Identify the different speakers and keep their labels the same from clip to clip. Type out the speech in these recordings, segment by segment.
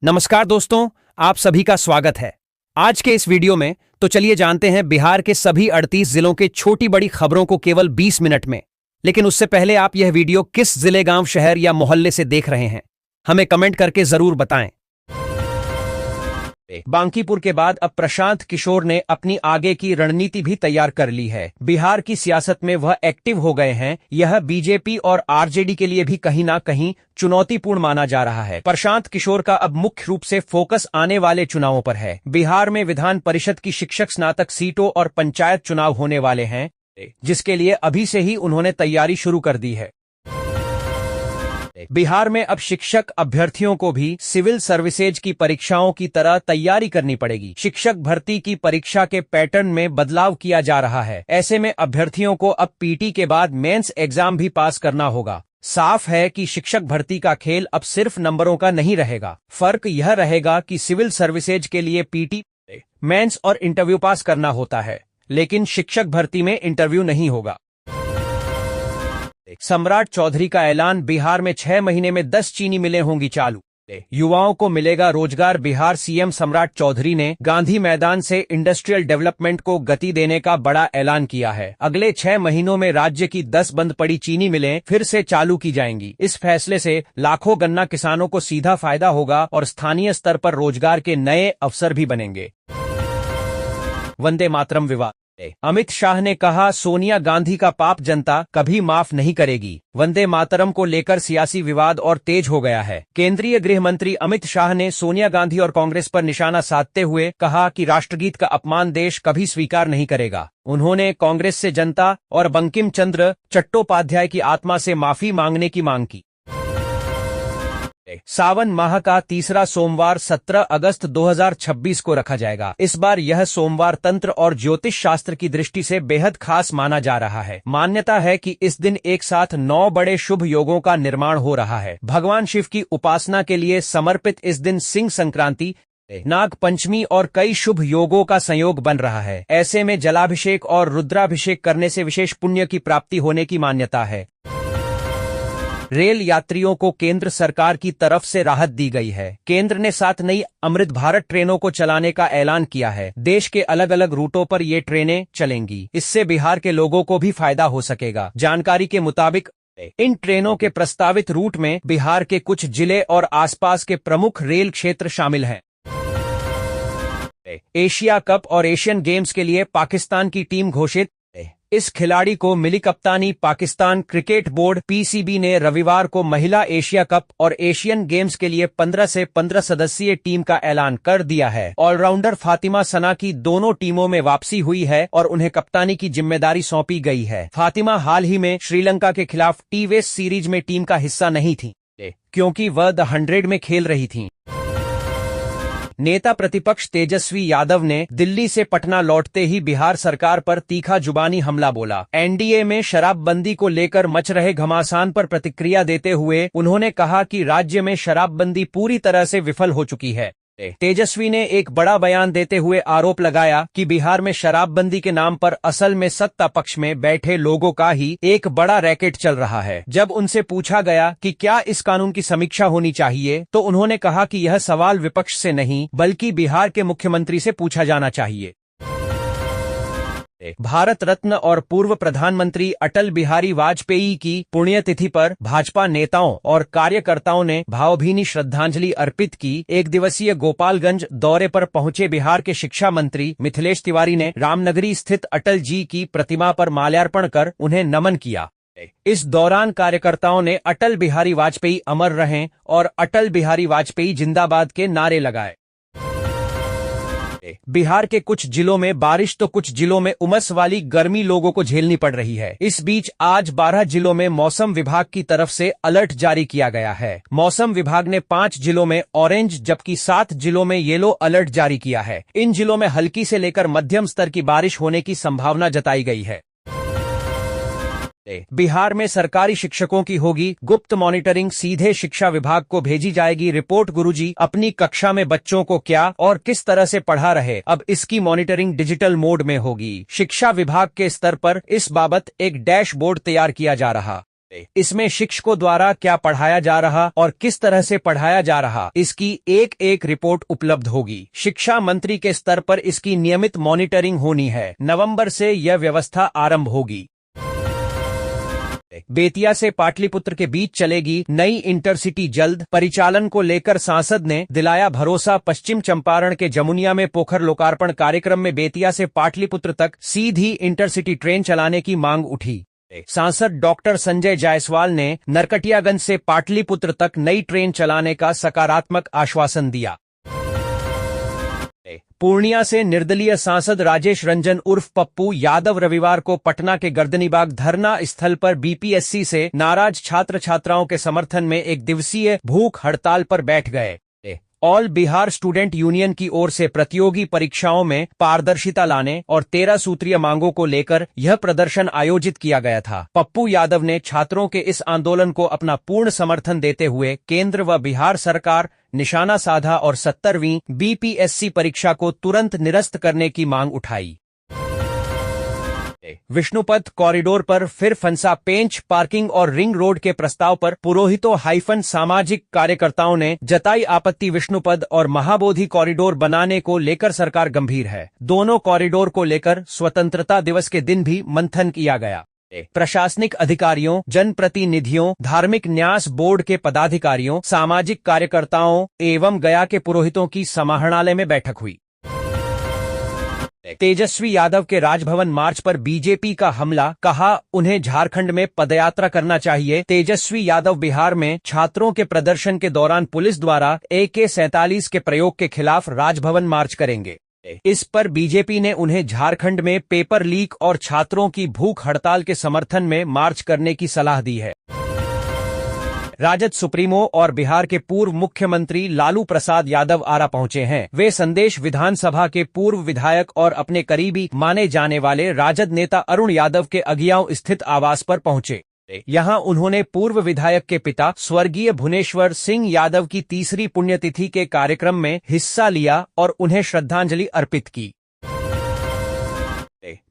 Speaker 1: नमस्कार दोस्तों, आप सभी का स्वागत है। आज के इस वीडियो में तो चलिए जानते हैं बिहार के सभी 38 जिलों के छोटी बड़ी खबरों को केवल 20 मिनट में। लेकिन उससे पहले आप यह वीडियो किस जिले, गांव, शहर या मोहल्ले से देख रहे हैं, हमें कमेंट करके जरूर बताएं। बांकीपुर के बाद अब प्रशांत किशोर ने अपनी आगे की रणनीति भी तैयार कर ली है। बिहार की सियासत में वह एक्टिव हो गए हैं। यह बीजेपी और आरजेडी के लिए भी कहीं ना कहीं चुनौतीपूर्ण माना जा रहा है। प्रशांत किशोर का अब मुख्य रूप से फोकस आने वाले चुनावों पर है। बिहार में विधान परिषद की शिक्षक स्नातक सीटों और पंचायत चुनाव होने वाले हैं, जिसके लिए अभी से ही उन्होंने तैयारी शुरू कर दी है। बिहार में अब शिक्षक अभ्यर्थियों को भी सिविल सर्विसेज की परीक्षाओं की तरह तैयारी करनी पड़ेगी। शिक्षक भर्ती की परीक्षा के पैटर्न में बदलाव किया जा रहा है। ऐसे में अभ्यर्थियों को अब पीटी के बाद मेंस एग्जाम भी पास करना होगा। साफ है कि शिक्षक भर्ती का खेल अब सिर्फ नंबरों का नहीं रहेगा। फर्क यह रहेगा कि सिविल सर्विसेज के लिए पीटी, मेंस और इंटरव्यू पास करना होता है, लेकिन शिक्षक भर्ती में इंटरव्यू नहीं होगा। सम्राट चौधरी का ऐलान, बिहार में 6 महीने में 10 चीनी मिलें होंगी चालू। युवाओं को मिलेगा रोजगार। बिहार सीएम सम्राट चौधरी ने गांधी मैदान से इंडस्ट्रियल डेवलपमेंट को गति देने का बड़ा ऐलान किया है। अगले 6 महीनों में राज्य की 10 बंद पड़ी चीनी मिलें फिर से चालू की जाएंगी। इस फैसले से लाखों गन्ना किसानों को सीधा फायदा होगा और स्थानीय स्तर पर रोजगार के नए अवसर भी बनेंगे। वंदे मातरम विवाद, अमित शाह ने कहा, सोनिया गांधी का पाप जनता कभी माफ नहीं करेगी। वंदे मातरम को लेकर सियासी विवाद और तेज हो गया है। केंद्रीय गृह मंत्री अमित शाह ने सोनिया गांधी और कांग्रेस पर निशाना साधते हुए कहा कि राष्ट्रगीत का अपमान देश कभी स्वीकार नहीं करेगा। उन्होंने कांग्रेस से जनता और बंकिम चंद्र चट्टोपाध्याय की आत्मा से माफी मांगने की मांग की। सावन माह का तीसरा सोमवार 17 अगस्त 2026 को रखा जाएगा। इस बार यह सोमवार तंत्र और ज्योतिष शास्त्र की दृष्टि से बेहद खास माना जा रहा है। मान्यता है कि इस दिन एक साथ 9 बड़े शुभ योगों का निर्माण हो रहा है। भगवान शिव की उपासना के लिए समर्पित इस दिन सिंह संक्रांति, नाग पंचमी और कई शुभ योगों का संयोग बन रहा है। ऐसे में जलाभिषेक और रुद्राभिषेक करने से विशेष पुण्य की प्राप्ति होने की मान्यता है। रेल यात्रियों को केंद्र सरकार की तरफ से राहत दी गई है। केंद्र ने 7 नई अमृत भारत ट्रेनों को चलाने का ऐलान किया है। देश के अलग अलग रूटों पर ये ट्रेनें चलेंगी। इससे बिहार के लोगों को भी फायदा हो सकेगा। जानकारी के मुताबिक इन ट्रेनों के प्रस्तावित रूट में बिहार के कुछ जिले और आसपास के प्रमुख रेल क्षेत्र शामिल हैं। एशिया कप और एशियन गेम्स के लिए पाकिस्तान की टीम घोषित। इस खिलाड़ी को मिली कप्तानी। पाकिस्तान क्रिकेट बोर्ड पीसीबी ने रविवार को महिला एशिया कप और एशियन गेम्स के लिए 15 से 15 सदस्यीय टीम का ऐलान कर दिया है। ऑलराउंडर फातिमा सना की दोनों टीमों में वापसी हुई है और उन्हें कप्तानी की जिम्मेदारी सौंपी गई है। फातिमा हाल ही में श्रीलंका के खिलाफ टी-20 सीरीज में टीम का हिस्सा नहीं थी, क्योंकि वह द 100 में खेल रही थीं। नेता प्रतिपक्ष तेजस्वी यादव ने दिल्ली से पटना लौटते ही बिहार सरकार पर तीखा जुबानी हमला बोला। एनडीए में शराबबंदी को लेकर मच रहे घमासान पर प्रतिक्रिया देते हुए उन्होंने कहा कि राज्य में शराबबंदी पूरी तरह से विफल हो चुकी है। तेजस्वी ने एक बड़ा बयान देते हुए आरोप लगाया कि बिहार में शराबबंदी के नाम पर असल में सत्ता पक्ष में बैठे लोगों का ही एक बड़ा रैकेट चल रहा है। जब उनसे पूछा गया कि क्या इस कानून की समीक्षा होनी चाहिए, तो उन्होंने कहा कि यह सवाल विपक्ष से नहीं बल्कि बिहार के मुख्यमंत्री से पूछा जाना चाहिए। भारत रत्न और पूर्व प्रधानमंत्री अटल बिहारी वाजपेयी की पुण्यतिथि पर भाजपा नेताओं और कार्यकर्ताओं ने भावभीनी श्रद्धांजलि अर्पित की। 1 दिवसीय गोपालगंज दौरे पर पहुंचे बिहार के शिक्षा मंत्री मिथिलेश तिवारी ने रामनगरी स्थित अटल जी की प्रतिमा पर माल्यार्पण कर उन्हें नमन किया। इस दौरान कार्यकर्ताओं ने अटल बिहारी वाजपेयी अमर रहें और अटल बिहारी वाजपेयी जिंदाबाद के नारे लगाए। बिहार के कुछ जिलों में बारिश तो कुछ जिलों में उमस वाली गर्मी लोगों को झेलनी पड़ रही है। इस बीच आज 12 जिलों में मौसम विभाग की तरफ से अलर्ट जारी किया गया है। मौसम विभाग ने 5 जिलों में ऑरेंज जबकि 7 जिलों में येलो अलर्ट जारी किया है। इन जिलों में हल्की से लेकर मध्यम स्तर की बारिश होने की संभावना जताई गई है। बिहार में सरकारी शिक्षकों की होगी गुप्त मॉनिटरिंग, सीधे शिक्षा विभाग को भेजी जाएगी रिपोर्ट। गुरुजी अपनी कक्षा में बच्चों को क्या और किस तरह से पढ़ा रहे, अब इसकी मॉनिटरिंग डिजिटल मोड में होगी। शिक्षा विभाग के स्तर पर इस बाबत एक डैशबोर्ड तैयार किया जा रहा इसमें शिक्षकों द्वारा क्या पढ़ाया जा रहा और किस तरह से पढ़ाया जा रहा, इसकी एक एक रिपोर्ट उपलब्ध होगी। शिक्षा मंत्री के स्तर पर इसकी नियमित मॉनिटरिंग होनी है। नवंबर से यह व्यवस्था आरंभ होगी। बेतिया से पाटलिपुत्र के बीच चलेगी नई इंटरसिटी, जल्द परिचालन को लेकर सांसद ने दिलाया भरोसा। पश्चिम चंपारण के जमुनिया में पोखर लोकार्पण कार्यक्रम में बेतिया से पाटलिपुत्र तक सीधी इंटरसिटी ट्रेन चलाने की मांग उठी। सांसद डॉक्टर संजय जायसवाल ने नरकटियागंज से पाटलिपुत्र तक नई ट्रेन चलाने का सकारात्मक आश्वासन दिया। पूर्णिया से निर्दलीय सांसद राजेश रंजन उर्फ पप्पू यादव रविवार को पटना के गर्दनीबाग धरना स्थल पर बीपीएससी से नाराज छात्र छात्राओं के समर्थन में एक दिवसीय भूख हड़ताल पर बैठ गए। ऑल बिहार स्टूडेंट यूनियन की ओर से प्रतियोगी परीक्षाओं में पारदर्शिता लाने और 13 सूत्रीय मांगों को लेकर यह प्रदर्शन आयोजित किया गया था। पप्पू यादव ने छात्रों के इस आंदोलन को अपना पूर्ण समर्थन देते हुए केंद्र व बिहार सरकार निशाना साधा और 70वीं बीपीएससी परीक्षा को तुरंत निरस्त करने की मांग उठाई। विष्णुपथ कॉरिडोर पर फिर फंसा पेंच। पार्किंग और रिंग रोड के प्रस्ताव पर पुरोहितों हाइफन सामाजिक कार्यकर्ताओं ने जताई आपत्ति। विष्णुपथ और महाबोधि कॉरिडोर बनाने को लेकर सरकार गंभीर है। दोनों कॉरिडोर को लेकर स्वतंत्रता दिवस के दिन भी मंथन किया गया। प्रशासनिक अधिकारियों, जनप्रतिनिधियों, धार्मिक न्यास बोर्ड के पदाधिकारियों, सामाजिक कार्यकर्ताओं एवं गया के पुरोहितों की समाहरणालय में बैठक हुई। तेजस्वी यादव के राजभवन मार्च पर बीजेपी का हमला, कहा उन्हें झारखंड में पदयात्रा करना चाहिए। तेजस्वी यादव बिहार में छात्रों के प्रदर्शन के दौरान पुलिस द्वारा AK-47 के प्रयोग के खिलाफ राजभवन मार्च करेंगे। इस पर बीजेपी ने उन्हें झारखंड में पेपर लीक और छात्रों की भूख हड़ताल के समर्थन में मार्च करने की सलाह दी है। राजद सुप्रीमो और बिहार के पूर्व मुख्यमंत्री लालू प्रसाद यादव आरा पहुंचे हैं। वे संदेश विधानसभा के पूर्व विधायक और अपने करीबी माने जाने वाले राजद नेता अरुण यादव के अगियाव स्थित आवास पर पहुंचे। यहां उन्होंने पूर्व विधायक के पिता स्वर्गीय भुवनेश्वर सिंह यादव की 3री पुण्यतिथि के कार्यक्रम में हिस्सा लिया और उन्हें श्रद्धांजलि अर्पित की।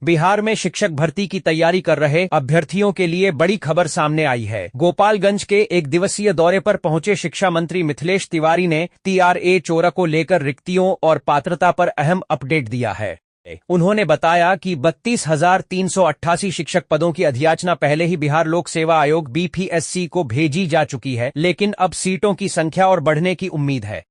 Speaker 1: बिहार में शिक्षक भर्ती की तैयारी कर रहे अभ्यर्थियों के लिए बड़ी खबर सामने आई है। गोपालगंज के एक दिवसीय दौरे पर पहुंचे शिक्षा मंत्री मिथिलेश तिवारी ने TRA 14 को लेकर रिक्तियों और पात्रता पर अहम अपडेट दिया है। उन्होंने बताया कि 32,388 शिक्षक पदों की अधियाचना पहले ही बिहार लोक सेवा आयोग BPSC को भेजी जा चुकी है, लेकिन अब सीटों की संख्या और बढ़ने की उम्मीद है।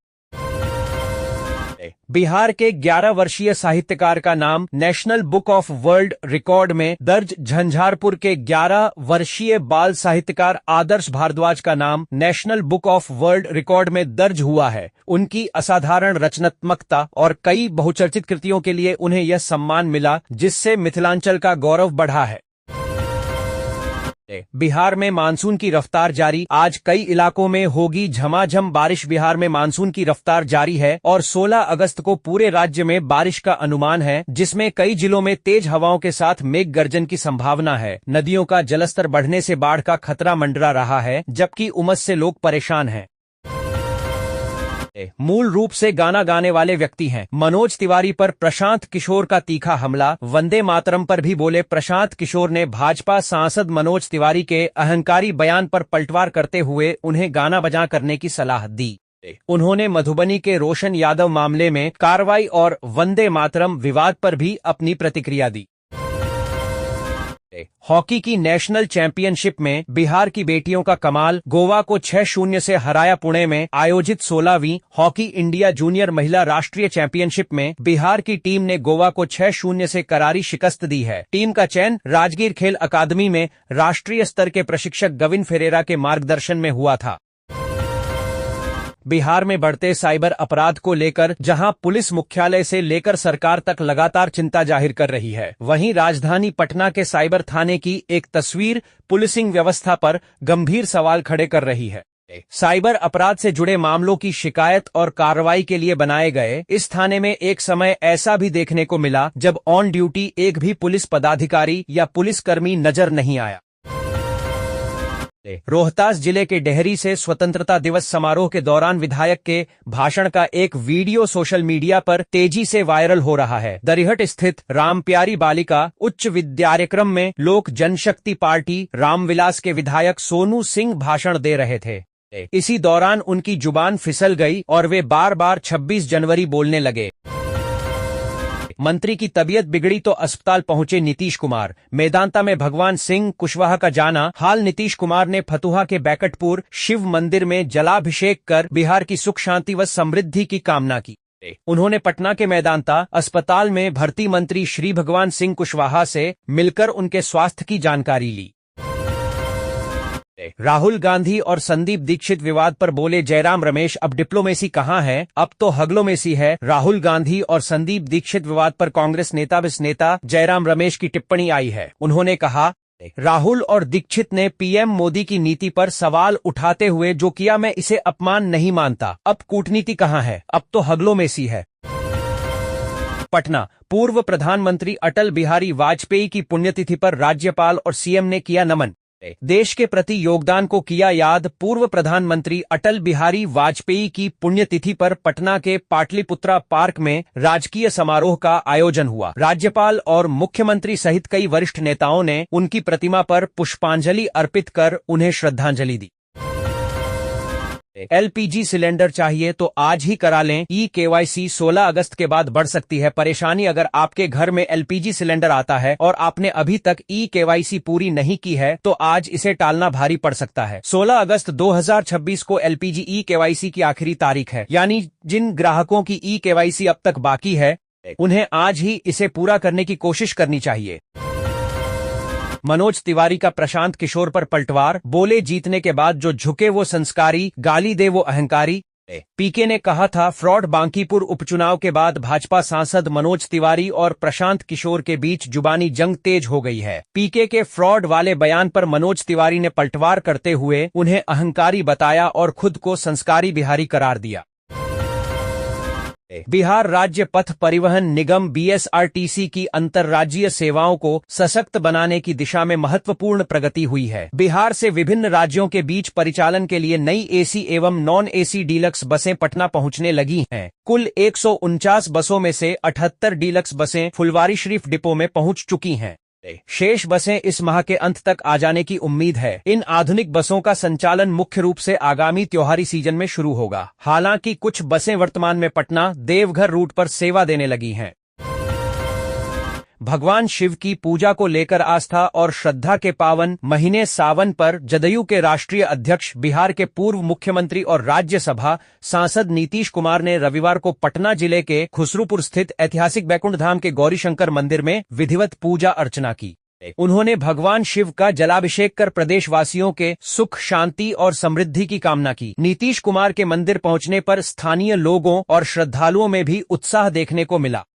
Speaker 1: बिहार के 11 वर्षीय साहित्यकार का नाम national book of world record में दर्ज। झंझारपुर के 11 वर्षीय बाल साहित्यकार आदर्श भारद्वाज का नाम national book of world record में दर्ज हुआ है। उनकी असाधारण रचनात्मकता और कई बहुचर्चित कृतियों के लिए उन्हें यह सम्मान मिला, जिससे मिथिलांचल का गौरव बढ़ा है। बिहार में मानसून की रफ्तार जारी, आज कई इलाकों में होगी झमाझम बारिश। बिहार में मानसून की रफ्तार जारी है और 16 अगस्त को पूरे राज्य में बारिश का अनुमान है, जिसमें कई जिलों में तेज हवाओं के साथ मेघ गर्जन की संभावना है। नदियों का जलस्तर बढ़ने से बाढ़ का खतरा मंडरा रहा है, जबकि उमस से लोग परेशान हैं। मूल रूप से गाना गाने वाले व्यक्ति हैं। मनोज तिवारी पर प्रशांत किशोर का तीखा हमला। वंदे मातरम पर भी बोले प्रशांत किशोर ने भाजपा सांसद मनोज तिवारी के अहंकारी बयान पर पलटवार करते हुए उन्हें गाना बजा करने की सलाह दी। उन्होंने मधुबनी के रोशन यादव मामले में कार्रवाई और वंदे मातरम विवाद पर भी अपनी प्रतिक्रिया दी। हॉकी की नेशनल चैंपियनशिप में बिहार की बेटियों का कमाल, गोवा को 6-0 से हराया। पुणे में आयोजित 16वीं हॉकी इंडिया जूनियर महिला राष्ट्रीय चैंपियनशिप में बिहार की टीम ने गोवा को 6-0 से करारी शिकस्त दी है। टीम का चयन राजगीर खेल अकादमी में राष्ट्रीय स्तर के प्रशिक्षक गविन फेरेरा के मार्गदर्शन में हुआ था। बिहार में बढ़ते साइबर अपराध को लेकर जहां पुलिस मुख्यालय से लेकर सरकार तक लगातार चिंता जाहिर कर रही है, वहीं राजधानी पटना के साइबर थाने की एक तस्वीर पुलिसिंग व्यवस्था पर गंभीर सवाल खड़े कर रही है। साइबर अपराध से जुड़े मामलों की शिकायत और कार्रवाई के लिए बनाए गए इस थाने में एक समय ऐसा भी देखने को मिला जब ऑन ड्यूटी एक भी पुलिस पदाधिकारी या पुलिसकर्मी नजर नहीं आया। रोहतास जिले के डेहरी से स्वतंत्रता दिवस समारोह के दौरान विधायक के भाषण का एक वीडियो सोशल मीडिया पर तेजी से वायरल हो रहा है। दरिहट स्थित रामप्यारी बालिका उच्च विद्यालय में लोक जनशक्ति पार्टी रामविलास के विधायक सोनू सिंह भाषण दे रहे थे। इसी दौरान उनकी जुबान फिसल गई और वे बार बार 26 जनवरी बोलने लगे। मंत्री की तबीयत बिगड़ी तो अस्पताल पहुंचे नीतीश कुमार। मेदांता में भगवान सिंह कुशवाहा का जाना हाल। नीतीश कुमार ने फतुहा के बैकटपुर शिव मंदिर में जलाभिषेक कर बिहार की सुख शांति व समृद्धि की कामना की। उन्होंने पटना के मेदांता अस्पताल में भर्ती मंत्री श्री भगवान सिंह कुशवाहा से मिलकर उनके स्वास्थ्य की जानकारी ली। राहुल गांधी और संदीप दीक्षित विवाद पर बोले जयराम रमेश, अब डिप्लोमेसी कहां है, अब तो हगलोमेसी है। राहुल गांधी और संदीप दीक्षित विवाद पर कांग्रेस नेता जयराम रमेश की टिप्पणी आई है। उन्होंने कहा, राहुल और दीक्षित ने पीएम मोदी की नीति पर सवाल उठाते हुए जो किया मैं इसे अपमान नहीं मानता। अब कूटनीति कहां है, अब तो हगलोमेसी है। पटना, पूर्व प्रधानमंत्री अटल बिहारी वाजपेयी की पुण्यतिथि पर राज्यपाल और सीएम ने किया नमन। देश के प्रति योगदान को किया याद। पूर्व प्रधानमंत्री अटल बिहारी वाजपेयी की पुण्यतिथि पर पटना के पाटलिपुत्रा पार्क में राजकीय समारोह का आयोजन हुआ। राज्यपाल और मुख्यमंत्री सहित कई वरिष्ठ नेताओं ने उनकी प्रतिमा पर पुष्पांजलि अर्पित कर उन्हें श्रद्धांजलि दी। एलपीजी सिलेंडर चाहिए तो आज ही करा लें। ई-केवाईसी 16 अगस्त के बाद बढ़ सकती है परेशानी। अगर आपके घर में एलपीजी सिलेंडर आता है और आपने अभी तक ई-केवाईसी पूरी नहीं की है तो आज इसे टालना भारी पड़ सकता है। 16 अगस्त 2026 को एलपीजी ई-केवाईसी की आखिरी तारीख है, यानी जिन ग्राहकों की ई-केवाईसी अब तक बाकी है उन्हें आज ही इसे पूरा करने की कोशिश करनी चाहिए। मनोज तिवारी का प्रशांत किशोर पर पलटवार। बोले जीतने के बाद जो झुके वो संस्कारी, गाली दे वो अहंकारी। पीके ने कहा था फ्रॉड। बांकीपुर उपचुनाव के बाद भाजपा सांसद मनोज तिवारी और प्रशांत किशोर के बीच जुबानी जंग तेज हो गई है। पीके के फ्रॉड वाले बयान पर मनोज तिवारी ने पलटवार करते हुए उन्हें अहंकारी बताया और खुद को संस्कारी बिहारी करार दिया। बिहार राज्य पथ परिवहन निगम बीएसआरटीसी की अंतर्राज्यीय सेवाओं को सशक्त बनाने की दिशा में महत्वपूर्ण प्रगति हुई है। बिहार से विभिन्न राज्यों के बीच परिचालन के लिए नई एसी एवं नॉन एसी डीलक्स बसें पटना पहुंचने लगी हैं। कुल 149 बसों में से 78 डीलक्स बसें फुलवारी शरीफ डिपो में पहुंच चुकी हैं। शेष बसें इस माह के अंत तक आ जाने की उम्मीद है। इन आधुनिक बसों का संचालन मुख्य रूप से आगामी त्योहारी सीजन में शुरू होगा। हालांकि कुछ बसें वर्तमान में पटना देवघर रूट पर सेवा देने लगी हैं। भगवान शिव की पूजा को लेकर आस्था और श्रद्धा के पावन महीने सावन पर जदयू के राष्ट्रीय अध्यक्ष बिहार के पूर्व मुख्यमंत्री और राज्यसभा सांसद नीतीश कुमार ने रविवार को पटना जिले के खुसरूपुर स्थित ऐतिहासिक बैकुंठ धाम के गौरीशंकर मंदिर में विधिवत पूजा अर्चना की। उन्होंने भगवान शिव का जलाभिषेक कर प्रदेशवासियों के सुख शांति और समृद्धि की कामना की। नीतीश कुमार के मंदिर पहुंचने पर स्थानीय लोगों और श्रद्धालुओं में भी उत्साह देखने को मिला।